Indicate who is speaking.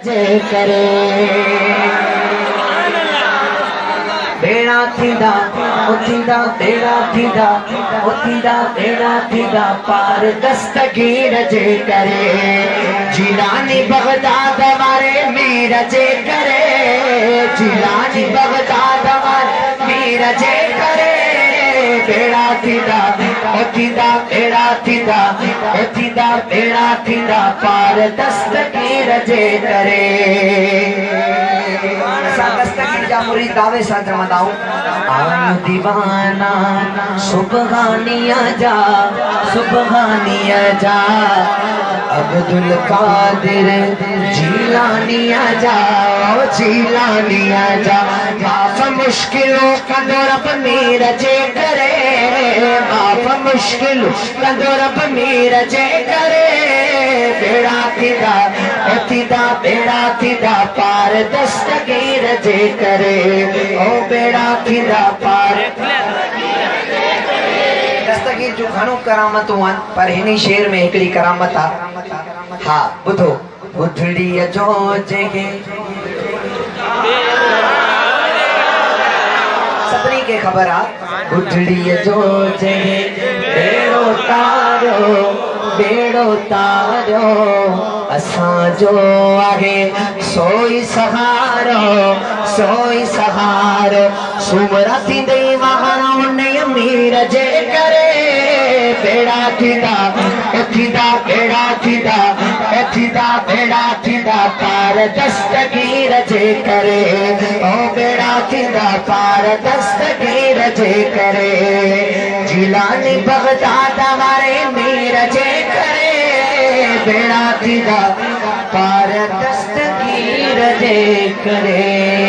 Speaker 1: जे करे बेड़ा थींदा उथींदा बेड़ा थींदा उथींदा बेड़ा थींदा पार दस्तगीर जे करे जिलानी बगदाद वारे मीर जे करे जिलानी बगदाद वारे मीर जे करे बेड़ा थींदा उथींदा बेड़ा थींदा उथींदा बेड़ा थींदा पार दस्तगीर जे करे दस्तगीर जा मुरीद दावे सां चवंदाऊं आयूं दीवाना सुबहानिया जा अब्दुल कादिर जीलानिया जा माफ मुश्किलों कंदो रब मीर जे करे माफ मुश्किलों कंदो रब मीर जे करे बेड़ा थींदा उथींदा बेड़ा थींदा पार दस्तगीर जे करे ओ बेड़ा थींदा पार दस्तगीर जो घणो करामतूं आहिनि पर हिन शेर में हिकिड़ी करामत आहे हा ॿुधो ॿुधड़ीअ जो जंहिंखे सभिनी खे ख़बर आहे ॿुधड़ीअ जो जंहिंखे बेड़ो तारियो असांजो आहे सोई सहारो सुमरा थींदे वहां उन मीर जे करे बेड़ा थींदा उथींदा बेड़ा थींदा उथींदा बेड़ा थींदा पार दस्तगीर जे करे ओ बेड़ा थींदा पार दस्तगीर जे करे जिलानी बगदाद वारे मीर जे करे बेड़ा थींदा पार दस्तगीर जे करे।